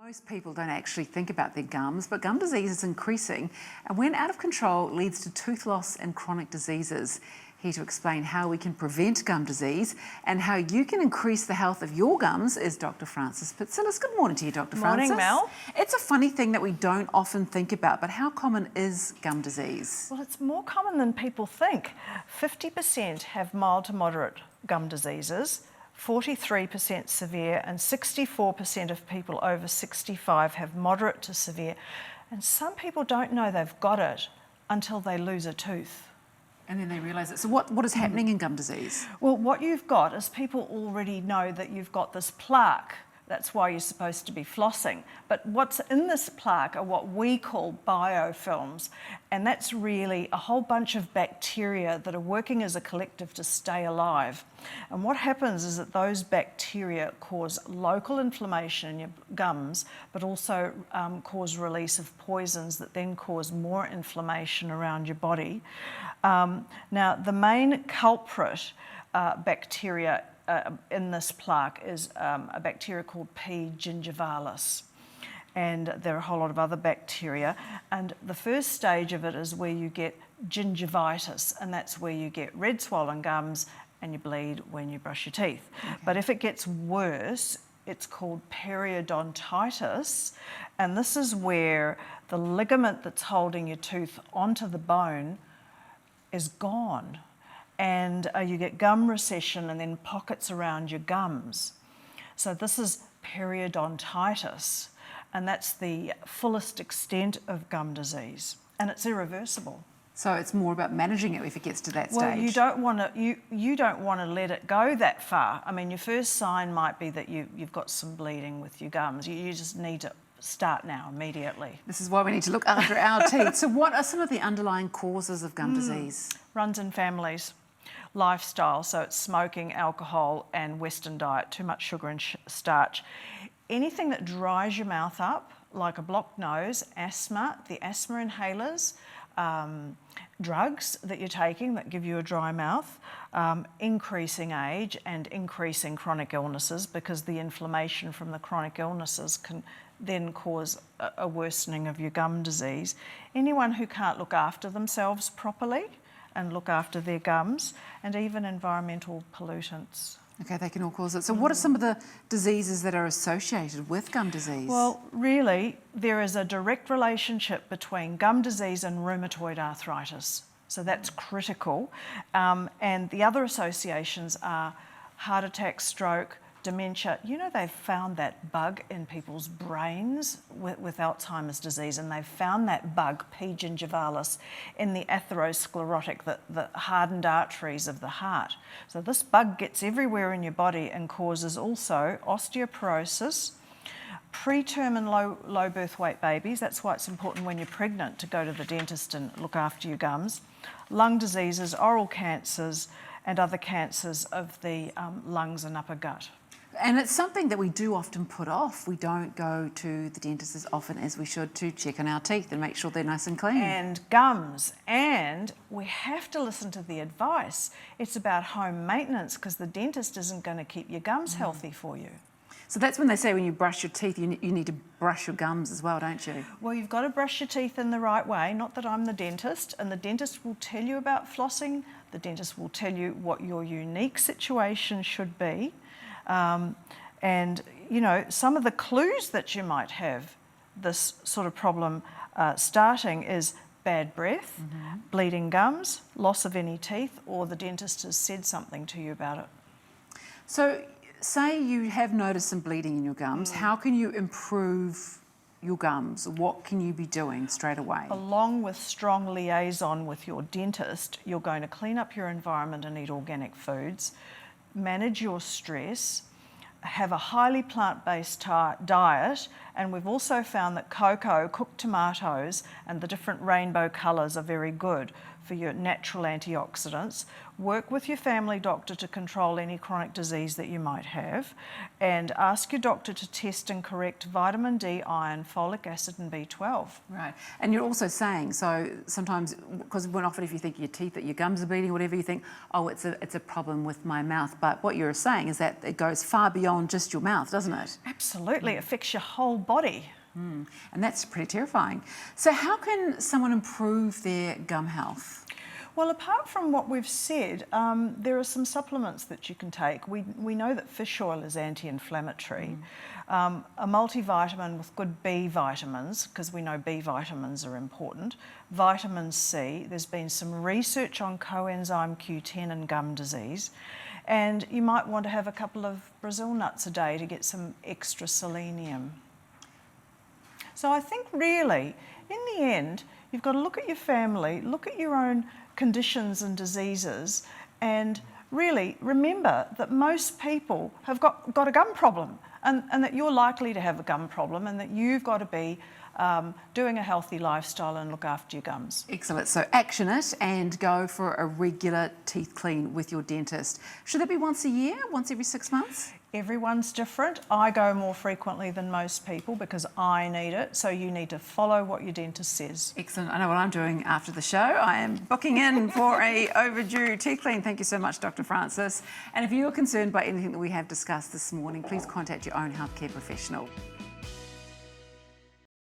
Most people don't actually think about their gums, but gum disease is increasing and when out of control leads to tooth loss and chronic diseases. Here to explain how we can prevent gum disease and how you can increase the health of your gums is Dr. Frances Pitzilis. Good morning to you, Dr. Frances. Morning, Mel. It's a funny thing that we don't often think about, but how common is gum disease? Well, it's more common than people think. 50% have mild to moderate gum diseases, 43% severe, and 64% of people over 65 have moderate to severe. And some people don't know they've got it until they lose a tooth. And then they realise it. So what is happening in gum disease? Well, what you've got is people already know that you've got this plaque. That's why you're supposed to be flossing. But what's in this plaque are what we call biofilms. And that's really a whole bunch of bacteria that are working as a collective to stay alive. And what happens is that those bacteria cause local inflammation in your gums, but also cause release of poisons that then cause more inflammation around your body. Now, the main culprit bacteria in this plaque is a bacteria called P. gingivalis, and there are a whole lot of other bacteria, and the first stage of it is where you get gingivitis, and that's where you get red swollen gums and you bleed when you brush your teeth. Okay. But if it gets worse, it's called periodontitis, and this is where the ligament that's holding your tooth onto the bone is gone. And you get gum recession and then pockets around your gums. So this is periodontitis, and that's the fullest extent of gum disease, and it's irreversible. So it's more about managing it if it gets to that stage. Well, you don't want to let it go that far. I mean, your first sign might be that you've got some bleeding with your gums. You just need to start now, immediately. This is why we need to look after our teeth. So what are some of the underlying causes of gum disease? Runs in families. Lifestyle, so it's smoking, alcohol and Western diet, too much sugar and starch. Anything that dries your mouth up, like a blocked nose, asthma, the asthma inhalers, drugs that you're taking that give you a dry mouth, increasing age and increasing chronic illnesses, because the inflammation from the chronic illnesses can then cause a worsening of your gum disease. Anyone who can't look after themselves properly and look after their gums, and even environmental pollutants. Okay, they can all cause it. So what are some of the diseases that are associated with gum disease? Well, really, there is a direct relationship between gum disease and rheumatoid arthritis. So that's critical. And the other associations are heart attack, stroke, dementia. You know, they've found that bug in people's brains with Alzheimer's disease, and they've found that bug, P. gingivalis, in the atherosclerotic, the hardened arteries of the heart. So this bug gets everywhere in your body and causes also osteoporosis, preterm and low birth weight babies. That's why it's important when you're pregnant to go to the dentist and look after your gums. Lung diseases, oral cancers, and other cancers of the lungs and upper gut. And it's something that we do often put off. We don't go to the dentist as often as we should to check on our teeth and make sure they're nice and clean. And gums. And we have to listen to the advice. It's about home maintenance, because the dentist isn't going to keep your gums healthy for you. So that's when they say when you brush your teeth, you need to brush your gums as well, don't you? Well, you've got to brush your teeth in the right way. Not that I'm the dentist, and the dentist will tell you about flossing. The dentist will tell you what your unique situation should be. And, you know, some of the clues that you might have this sort of problem starting is bad breath, bleeding gums, loss of any teeth, or the dentist has said something to you about it. So say you have noticed some bleeding in your gums, how can you improve your gums? What can you be doing straight away? Along with strong liaison with your dentist, you're going to clean up your environment and eat organic foods, manage your stress, have a highly plant-based diet, and we've also found that cocoa, cooked tomatoes, and the different rainbow colours are very good for your natural antioxidants. Work with your family doctor to control any chronic disease that you might have, and ask your doctor to test and correct vitamin D, iron, folic acid and B12. Right. And you're also saying, so sometimes, because when often if you think your teeth, that your gums are bleeding or whatever, you think, oh, it's a problem with my mouth. But what you're saying is that it goes far beyond just your mouth, doesn't it? Absolutely, it affects your whole body. And that's pretty terrifying. So how can someone improve their gum health? Well, apart from what we've said, there are some supplements that you can take. We know that fish oil is anti-inflammatory. A multivitamin with good B vitamins, because we know B vitamins are important. Vitamin C, there's been some research on coenzyme Q10 and gum disease. And you might want to have a couple of Brazil nuts a day to get some extra selenium. So I think really, in the end, you've got to look at your family, look at your own conditions and diseases, and really remember that most people have got a gum problem, and that you're likely to have a gum problem, and that you've got to be doing a healthy lifestyle and look after your gums. Excellent. So action it and go for a regular teeth clean with your dentist. Should that be once a year, once every 6 months? Everyone's different. I go more frequently than most people because I need it, so you need to follow what your dentist says. Excellent. I know what I'm doing after the show. I am booking in for a overdue teeth clean. Thank you so much, Dr. Francis. And if you're concerned by anything that we have discussed this morning, please contact your own healthcare professional.